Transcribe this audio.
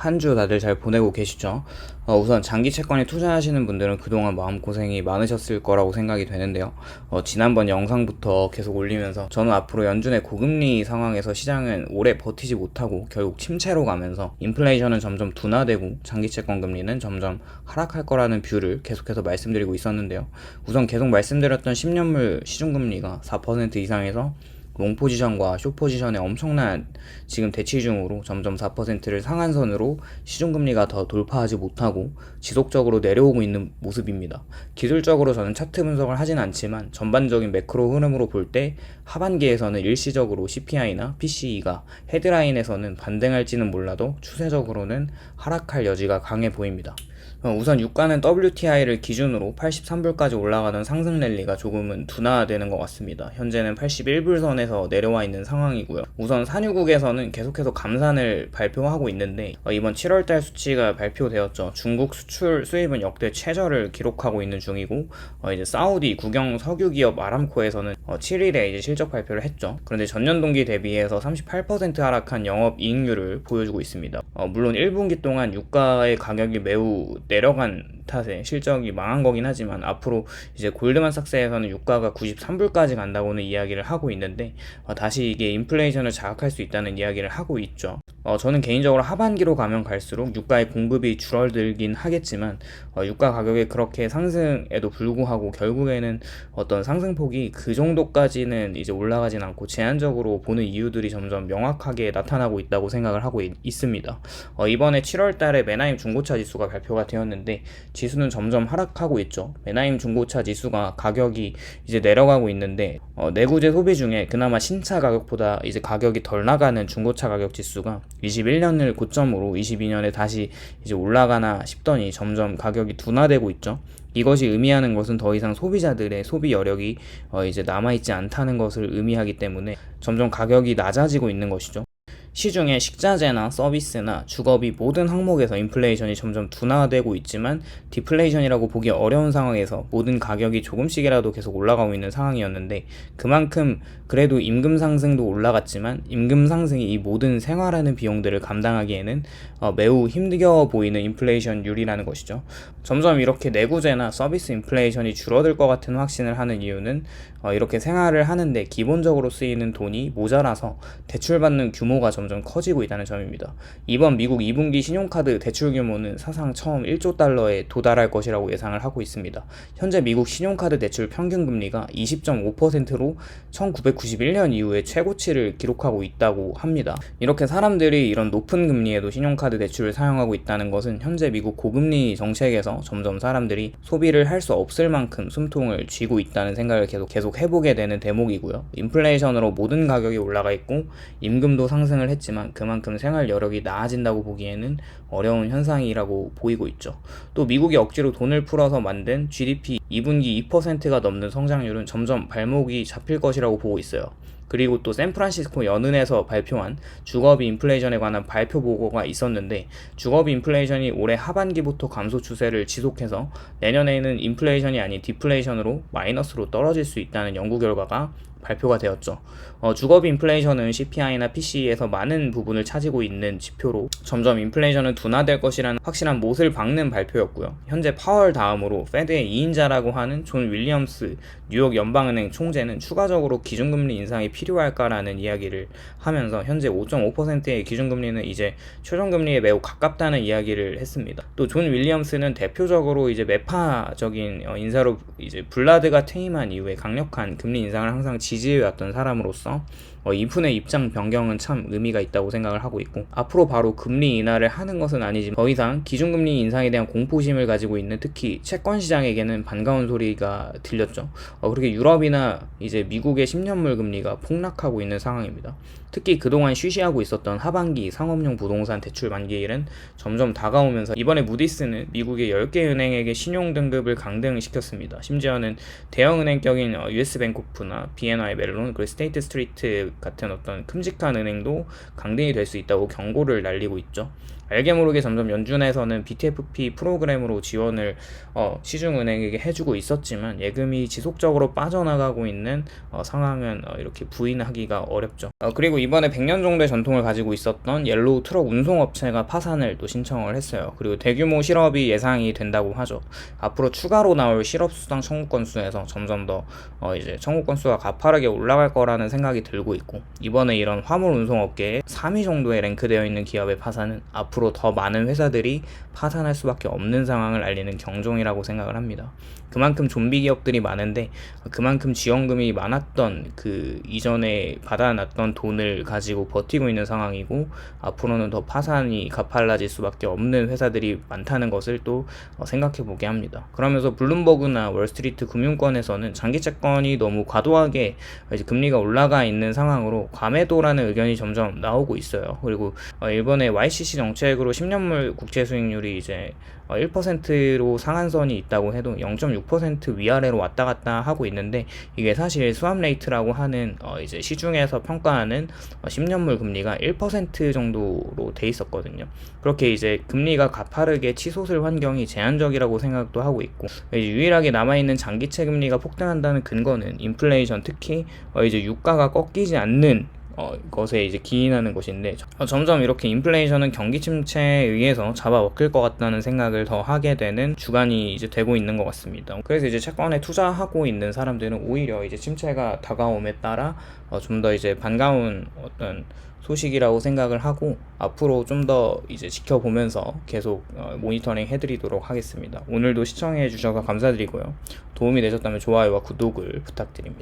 한 주 다들 잘 보내고 계시죠? 우선 장기 채권에 투자하시는 분들은 그동안 마음고생이 많으셨을 거라고 생각이 되는데요. 지난번 영상부터 계속 올리면서 저는 앞으로 연준의 고금리 상황에서 시장은 오래 버티지 못하고 결국 침체로 가면서 인플레이션은 점점 둔화되고 장기 채권 금리는 점점 하락할 거라는 뷰를 계속해서 말씀드리고 있었는데요. 우선 계속 말씀드렸던 10년물 시중금리가 4% 이상에서 롱 포지션과 숏 포지션의 엄청난 지금 대치 중으로 점점 4%를 상한선으로 시중금리가 더 돌파하지 못하고 지속적으로 내려오고 있는 모습입니다. 기술적으로 저는 차트 분석을 하진 않지만 전반적인 매크로 흐름으로 볼 때 하반기에서는 일시적으로 CPI나 PCE가 헤드라인에서는 반등할지는 몰라도 추세적으로는 하락할 여지가 강해 보입니다. 우선 유가는 WTI를 기준으로 83불까지 올라가던 상승 랠리가 조금은 둔화되는 것 같습니다. 현재는 81불 선에서 내려와 있는 상황이고요. 우선 산유국에서는 계속해서 감산을 발표하고 있는데 이번 7월달 수치가 발표되었죠. 중국 수출 수입은 역대 최저를 기록하고 있는 중이고 이제 사우디 국영 석유기업 아람코에서는 7일에 이제 실적 발표를 했죠. 그런데 전년 동기 대비해서 38% 하락한 영업이익률을 보여주고 있습니다. 물론 1분기 동안 유가의 가격이 매우 내려간 탓에 실적이 망한 거긴 하지만 앞으로 이제 골드만삭스에서는 유가가 93불까지 간다고는 이야기를 하고 있는데 다시 이게 인플레이션을 자극할 수 있다는 이야기를 하고 있죠. 저는 개인적으로 하반기로 가면 갈수록 유가의 공급이 줄어들긴 하겠지만 유가 가격이 그렇게 상승에도 불구하고 결국에는 어떤 상승폭이 그 정도까지는 이제 올라가진 않고 제한적으로 보는 이유들이 점점 명확하게 나타나고 있다고 생각을 하고 있습니다. 이번에 7월 달에 맨하임 중고차 지수가 발표가 되었는데 지수는 점점 하락하고 있죠. 맨하임 중고차 지수가 가격이 이제 내려가고 있는데 내구재 소비 중에 그나마 신차 가격보다 이제 가격이 덜 나가는 중고차 가격 지수가 21년을 고점으로 22년에 다시 이제 올라가나 싶더니 점점 가격이 둔화되고 있죠. 이것이 의미하는 것은 더 이상 소비자들의 소비 여력이 이제 남아있지 않다는 것을 의미하기 때문에 점점 가격이 낮아지고 있는 것이죠. 시중에 식자재나 서비스나 주거비 모든 항목에서 인플레이션이 점점 둔화되고 있지만 디플레이션이라고 보기 어려운 상황에서 모든 가격이 조금씩이라도 계속 올라가고 있는 상황이었는데 그만큼 그래도 임금 상승도 올라갔지만 임금 상승이 이 모든 생활하는 비용들을 감당하기에는 매우 힘겨 보이는 인플레이션율이라는 것이죠. 점점 이렇게 내구재나 서비스 인플레이션이 줄어들 것 같은 확신을 하는 이유는 이렇게 생활을 하는데 기본적으로 쓰이는 돈이 모자라서 대출받는 규모가 점점 커지고 있다는 점입니다. 이번 미국 2분기 신용카드 대출 규모는 사상 처음 1조 달러에 도달할 것이라고 예상을 하고 있습니다. 현재 미국 신용카드 대출 평균 금리가 20.5%로 1991년 이후에 최고치를 기록하고 있다고 합니다. 이렇게 사람들이 이런 높은 금리에도 신용카드 대출을 사용하고 있다는 것은 현재 미국 고금리 정책에서 점점 사람들이 소비를 할 수 없을 만큼 숨통을 쥐고 있다는 생각을 계속 해보게 되는 대목이고요. 인플레이션으로 모든 가격이 올라가 있고 임금도 상승을 했지만 그만큼 생활 여력이 나아진다고 보기에는 어려운 현상이라고 보이고 있죠. 또 미국이 억지로 돈을 풀어서 만든 GDP 2분기 2%가 넘는 성장률은 점점 발목이 잡힐 것이라고 보고 있어요. 그리고 또 샌프란시스코 연은에서 발표한 주거비 인플레이션에 관한 발표 보고가 있었는데 주거비 인플레이션이 올해 하반기부터 감소 추세를 지속해서 내년에는 인플레이션이 아닌 디플레이션으로 마이너스로 떨어질 수 있다는 연구 결과가 발표가 되었죠. 주거비 인플레이션은 CPI나 PCE에서 많은 부분을 차지고 있는 지표로 점점 인플레이션은 둔화될 것이라는 확실한 못을 박는 발표였고요. 현재 파월 다음으로 페드의 2인자라고 하는 존 윌리엄스 뉴욕 연방은행 총재는 추가적으로 기준금리 인상이 필요할까라는 이야기를 하면서 현재 5.5%의 기준금리는 이제 최종금리에 매우 가깝다는 이야기를 했습니다. 또 존 윌리엄스는 대표적으로 이제 매파적인 인사로 이제 블라드가 퇴임한 이후에 강력한 금리 인상을 항상 지지해왔던 사람으로서 이분의 입장 변경은 참 의미가 있다고 생각을 하고 있고 앞으로 바로 금리 인하를 하는 것은 아니지만 더 이상 기준금리 인상에 대한 공포심을 가지고 있는 특히 채권 시장에게는 반가운 소리가 들렸죠. 그렇게 유럽이나 이제 미국의 10년물 금리가 폭락하고 있는 상황입니다. 특히 그동안 쉬쉬하고 있었던 하반기 상업용 부동산 대출 만기일은 점점 다가오면서 이번에 무디스는 미국의 10개 은행에게 신용 등급을 강등시켰습니다. 심지어는 대형 은행격인 US 뱅코프나 BNY 멜론 그리고 스테이트 스트리트 같은 어떤 큼직한 은행도 강등이 될 수 있다고 경고를 날리고 있죠. 알게 모르게 점점 연준에서는 BTFP 프로그램으로 지원을 시중은행에게 해주고 있었지만 예금이 지속적으로 빠져나가고 있는 상황은 이렇게 부인하기가 어렵죠. 그리고 이번에 100년 정도의 전통을 가지고 있었던 옐로우 트럭 운송업체가 파산을 또 신청을 했어요. 그리고 대규모 실업이 예상이 된다고 하죠. 앞으로 추가로 나올 실업수당 청구 건수에서 점점 더 이제 청구 건수가 가파르게 올라갈 거라는 생각이 들고 있고, 이번에 이런 화물 운송업계에 3위 정도에 랭크되어 있는 기업의 파산은 앞으로 더 많은 회사들이 파산할 수밖에 없는 상황을 알리는 경종이라고 생각을 합니다. 그만큼 좀비 기업들이 많은데 그만큼 지원금이 많았던 그 이전에 받아놨던 돈을 가지고 버티고 있는 상황이고, 앞으로는 더 파산이 가팔라질 수밖에 없는 회사들이 많다는 것을 또 생각해 보게 합니다. 그러면서 블룸버그나 월스트리트 금융권에서는 장기 채권이 너무 과도하게 이제 금리가 올라가 있는 상황으로 과매도라는 의견이 점점 나오고 있어요. 그리고 일본의 YCC 정책으로 10년물 국채 수익률이 이제 1%로 상한선이 있다고 해도 0.6% 위아래로 왔다 갔다 하고 있는데, 이게 사실 스왑 레이트라고 하는 이제 시중에서 평가하는 10년물 금리가 1% 정도로 돼 있었거든요. 그렇게 이제 금리가 가파르게 치솟을 환경이 제한적이라고 생각도 하고 있고, 이제 유일하게 남아있는 장기채 금리가 폭등한다는 근거는 인플레이션, 특히 이제 유가가 꺾이지 않는 것에 이제 기인하는 것인데, 점점 이렇게 인플레이션은 경기 침체에 의해서 잡아먹힐 것 같다는 생각을 더 하게 되는 주간이 이제 되고 있는 것 같습니다. 그래서 이제 채권에 투자하고 있는 사람들은 오히려 이제 침체가 다가옴에 따라 좀 더 이제 반가운 어떤 소식이라고 생각을 하고, 앞으로 좀 더 이제 지켜보면서 계속 모니터링 해드리도록 하겠습니다. 오늘도 시청해 주셔서 감사드리고요. 도움이 되셨다면 좋아요와 구독을 부탁드립니다.